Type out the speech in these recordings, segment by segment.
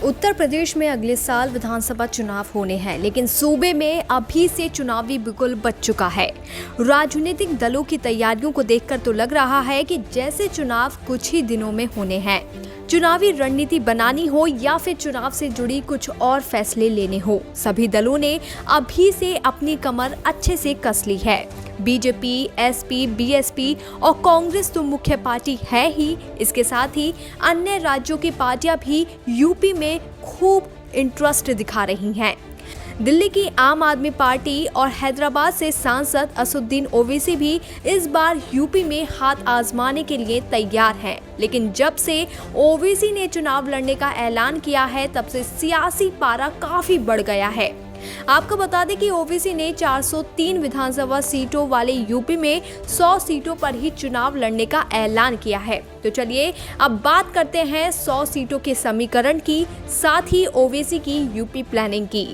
उत्तर प्रदेश में अगले साल विधानसभा चुनाव होने हैं, लेकिन सूबे में अभी से चुनावी बिगुल बच चुका है। राजनीतिक दलों की तैयारियों को देखकर तो लग रहा है कि जैसे चुनाव कुछ ही दिनों में होने हैं। चुनावी रणनीति बनानी हो या फिर चुनाव से जुड़ी कुछ और फैसले लेने हो, सभी दलों ने अभी से अपनी कमर अच्छे से कस ली है। बीजेपी, एसपी, बीएसपी और कांग्रेस तो मुख्य पार्टी है ही, इसके साथ ही अन्य राज्यों की पार्टियां भी यूपी में खूब इंटरेस्ट दिखा रही हैं। दिल्ली की आम आदमी पार्टी और हैदराबाद से सांसद असदुद्दीन ओवैसी भी इस बार यूपी में हाथ आजमाने के लिए तैयार हैं। लेकिन जब से ओवैसी ने चुनाव लड़ने का ऐलान किया है, तब से सियासी पारा काफी बढ़ गया है। आपको बता दें कि ओवैसी ने 403 विधानसभा सीटों वाले यूपी में 100 सीटों पर ही चुनाव लड़ने का ऐलान किया है। तो चलिए अब बात करते हैं 100 सीटों के समीकरण की, साथ ही ओवैसी की यूपी प्लानिंग की।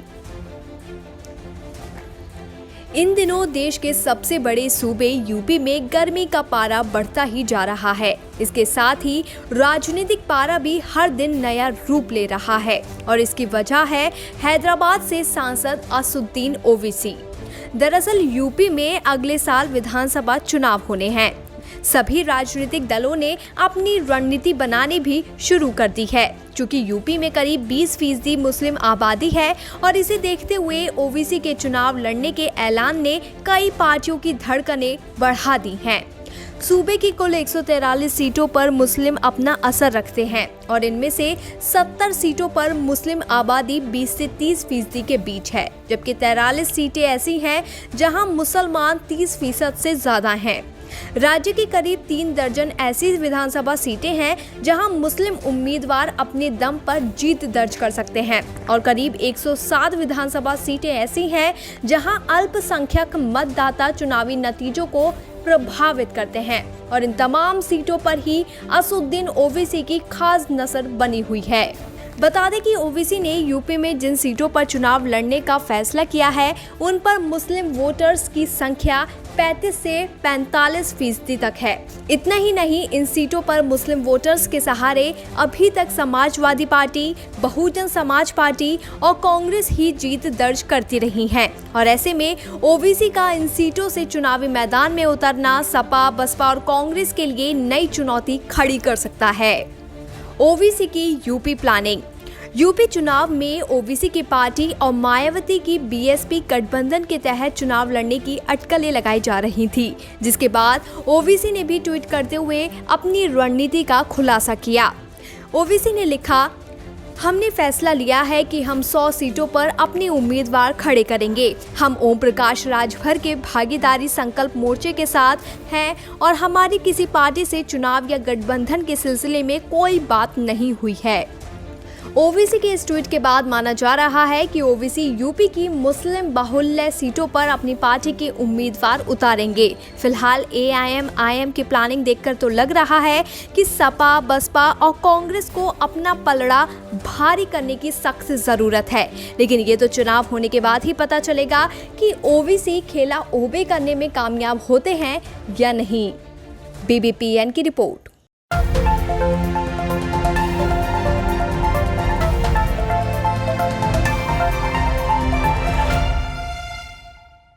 इन दिनों देश के सबसे बड़े सूबे यूपी में गर्मी का पारा बढ़ता ही जा रहा है। इसके साथ ही राजनीतिक पारा भी हर दिन नया रूप ले रहा है और इसकी वजह है हैदराबाद से सांसद असदुद्दीन ओवैसी। दरअसल यूपी में अगले साल विधानसभा चुनाव होने हैं। सभी राजनीतिक दलों ने अपनी रणनीति बनानी भी शुरू कर दी है। चूंकि यूपी में करीब 20% मुस्लिम आबादी है और इसे देखते हुए ओवैसी के चुनाव लड़ने के ऐलान ने कई पार्टियों की धड़कनें बढ़ा दी हैं। सूबे की कुल 143 सीटों पर मुस्लिम अपना असर रखते हैं और इनमें से 70 सीटों पर मुस्लिम आबादी 20 से 30% के बीच है, जबकि 43 सीटें ऐसी हैं जहां मुसलमान 30% से ज्यादा हैं। राज्य की करीब 3 दर्जन ऐसी विधानसभा सीटें हैं जहां मुस्लिम उम्मीदवार अपने दम पर जीत दर्ज कर सकते हैं और करीब 107 विधानसभा सीटें ऐसी हैं जहां अल्पसंख्यक मतदाता चुनावी नतीजों को प्रभावित करते हैं और इन तमाम सीटों पर ही असदुद्दीन ओवैसी की खास नजर बनी हुई है। बता दें कि ओवैसी ने यूपी में जिन सीटों पर चुनाव लड़ने का फैसला किया है, उन पर मुस्लिम वोटर्स की संख्या 35 से 45% तक है। इतना ही नहीं, इन सीटों पर मुस्लिम वोटर्स के सहारे अभी तक समाजवादी पार्टी, बहुजन समाज पार्टी और कांग्रेस ही जीत दर्ज करती रही हैं और ऐसे में ओवैसी का इन सीटों से चुनावी मैदान में उतरना सपा, बसपा और कांग्रेस के लिए नई चुनौती खड़ी कर सकता है। ओवैसी की यूपी प्लानिंग। यूपी चुनाव में ओवैसी की पार्टी और मायावती की बीएसपी गठबंधन के तहत चुनाव लड़ने की अटकलें लगाई जा रही थी, जिसके बाद ओवैसी ने भी ट्वीट करते हुए अपनी रणनीति का खुलासा किया। ओवैसी ने लिखा, हमने फैसला लिया है कि हम 100 सीटों पर अपने उम्मीदवार खड़े करेंगे। हम ओम प्रकाश राजभर के भागीदारी संकल्प मोर्चे के साथ हैं और हमारी किसी पार्टी से चुनाव या गठबंधन के सिलसिले में कोई बात नहीं हुई है। ओवैसी के इस ट्वीट के बाद माना जा रहा है कि ओवैसी यूपी की मुस्लिम बाहुल्य सीटों पर अपनी पार्टी के उम्मीदवार उतारेंगे। फिलहाल एआईएम की प्लानिंग देखकर तो लग रहा है कि सपा, बसपा और कांग्रेस को अपना पलड़ा भारी करने की सख्त जरूरत है, लेकिन ये तो चुनाव होने के बाद ही पता चलेगा कि ओवैसी खेला ओबे करने में कामयाब होते हैं या नहीं। बीबीपीएन की रिपोर्ट।